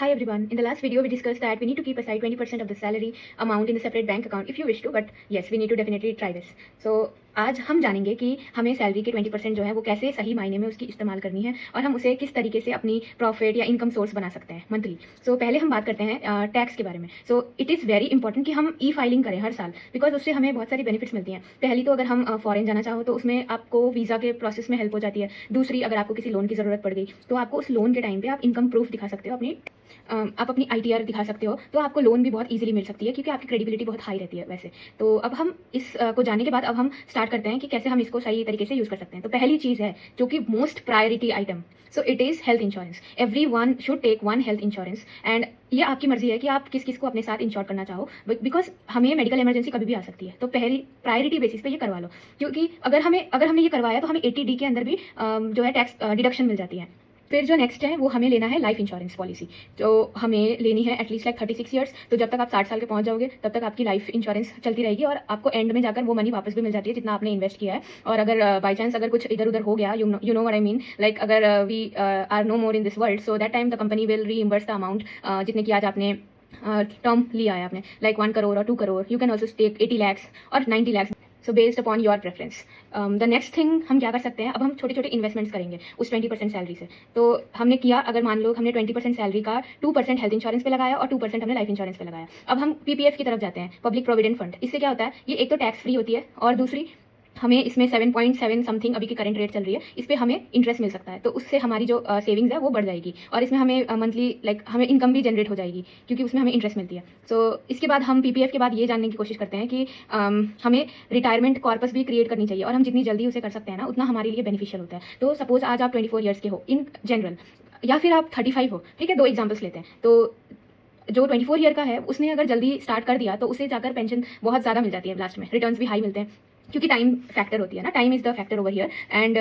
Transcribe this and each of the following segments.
Hi everyone. In the last video, we discussed that we need to keep aside 20% of the salary amount in the separate bank account if you wish to, but yes, we need to definitely try this. So आज हम जानेंगे कि हमें salary के 20% जो है वो कैसे सही मायने में उसकी इस्तेमाल करनी है और हम उसे किस तरीके से अपनी प्रॉफिट या इनकम सोर्स बना सकते हैं मंथली। सो पहले हम बात करते हैं टैक्स के बारे में। सो इट इज़ वेरी इंपॉर्टेंट कि हम ई फाइलिंग करें हर साल, बिकॉज उससे हमें बहुत सारी बेनिफिट्स मिलती हैं। पहली तो अगर हम फॉरेन जाना चाहो तो उसमें आपको वीज़ा के प्रोसेस में हेल्प हो जाती है। दूसरी, अगर आपको किसी लोन की ज़रूरत पड़ गई तो आपको उस लोन के टाइम पे आप इनकम प्रूफ दिखा सकते हो, आप अपनी ITR दिखा सकते हो, तो आपको लोन भी बहुत इजीली मिल सकती है क्योंकि आपकी क्रेडिबिलिटी बहुत हाई रहती है वैसे। तो अब हम इस को जानने के बाद अब हम स्टार्ट करते हैं कि कैसे हम इसको सही तरीके से यूज़ कर सकते हैं। तो पहली चीज़ है जो कि most priority item, so it is health insurance. Everyone should take one health insurance, and ये आपकी मर्जी है कि आप किस किस को अपने साथ इंश्योर करना चाहो, बिकॉज हमें मेडिकल इमरजेंसी कभी भी आ सकती है। तो पहली प्रायोरिटी बेसिस पे ये करवा लो, क्योंकि अगर हमने ये करवाया तो हमें 80D के अंदर भी जो है टैक्स डिडक्शन मिल जाती है। फिर जो नेक्स्ट है वो हमें लेना है लाइफ इंश्योरेंस पॉलिसी, जो हमें लेनी है एटलीस्ट लाइक 36 ईयर्स। तो जब तक आप 60 साल के पहुंच जाओगे तब तक आपकी लाइफ इंश्योरेंस चलती रहेगी और आपको एंड में जाकर वो मनी वापस भी मिल जाती है जितना आपने इन्वेस्ट किया है। और अगर बाई चांस अगर कुछ इधर उधर हो गया, you know what I mean, like अगर we are no more in this world, so that time the company will reimburse the amount जितने की आज आपने टर्म लिया है आपने, लाइक 1 करोड़ और 2 crore. You can also take 80 lakhs और 90 lakhs, so based upon your preference. The next thing हम क्या कर सकते हैं, अब हम छोटे छोटे इन्वेस्टमेंट्स करेंगे उस 20% सैलरी से। तो हमने किया, अगर मान लो हमने 20% सैलरी का 2% हेल्थ इंश्योरेंस पे लगाया और 2% हमने लाइफ इंश्योरेंस पे लगाया। अब हम PPF की तरफ जाते हैं, पब्लिक प्रोविडेंट फंड। इससे क्या होता है, ये एक तो टैक्स फ्री होती है और दूसरी हमें इसमें 7.7 समथिंग अभी की करंट रेट चल रही है, इस पर हमें इंटरेस्ट मिल सकता है। तो उससे हमारी जो सेविंग्स है वो बढ़ जाएगी और इसमें हमें मंथली हमें इनकम भी जनरेट हो जाएगी क्योंकि उसमें हमें इंटरेस्ट मिलती है। सो इसके बाद हम PPF के बाद ये जानने की कोशिश करते हैं कि हमें रिटायरमेंट कॉर्पस भी क्रिएट करनी चाहिए और हम जितनी जल्दी उसे कर सकते हैं ना उतना हमारे लिए बेनिफिशियल होता है। तो सपोज आज आप 24 ईयर्स के हो इन जनरल, या फिर आप 35 हो, ठीक है, 2 एग्जाम्पल्स लेते हैं। तो जो 24 ईयर का है उसने अगर जल्दी स्टार्ट कर दिया तो उसे जाकर पेंशन बहुत ज़्यादा मिल जाती है, लास्ट में रिटर्न्स भी हाई मिलते हैं क्योंकि टाइम फैक्टर होती है ना, time is the factor over here. And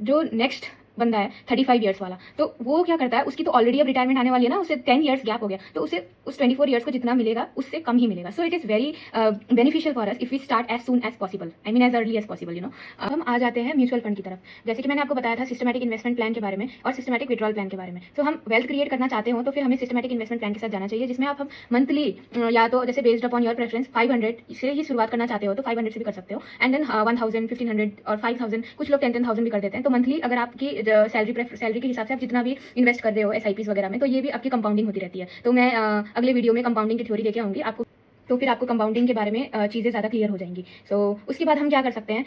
जो नेक्स्ट बंदा है 35 ईयर्स वाला, तो वो क्या करता है, उसकी तो ऑलरेडी अब रिटायरमेंट आने वाली है ना, उसे 10 ईयर्स गैप हो गया, तो उसे उस 24 ईयर्स को जितना मिलेगा उससे कम ही मिलेगा। So it is very beneficial for us if we start as soon as possible, I mean as early as possible, you know. अब हम आ जाते हैं म्यूचुअल फंड की तरफ। जैसे कि मैंने आपको बताया था सिस्टमैटिक इन्वेस्टमेंट प्लान के बारे में और सिस्टमैटिक विड्रॉल प्लान के बारे में। तो हम वेल्थ क्रिएट करना चाहते हो तो फिर हमें सिस्टमैटिक इन्वेस्टमेंट प्लान के साथ जाना चाहिए, जिसमें आप मंथली या तो जैसे बेस्ड अपॉन योर प्रेफरेंस 500 से ही शुरुआत करना चाहते हो तो 500 से भी कर सकते हो, एंड देन 1000, 1500 और 5000, कुछ लोग 10,000 भी कर देते हैं। तो मंथली अगर आपकी सैलरी के हिसाब से आप जितना भी इन्वेस्ट कर रहे हो SIPs वगैरह में, तो ये भी आपकी कंपाउंडिंग होती रहती है। तो मैं अगले वीडियो में कंपाउंडिंग की थ्योरी लेके आऊंगी आपको, तो फिर आपको कंपाउंडिंग के बारे में चीज़ें ज़्यादा क्लियर हो जाएंगी। सो उसके बाद हम क्या कर सकते हैं,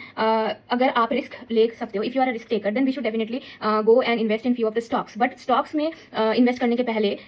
अगर आप रिस्क ले सकते हो, if you are a risk taker, then we should definitely go and invest in few of the stocks. But stocks में इन्वेस्ट करने के पहले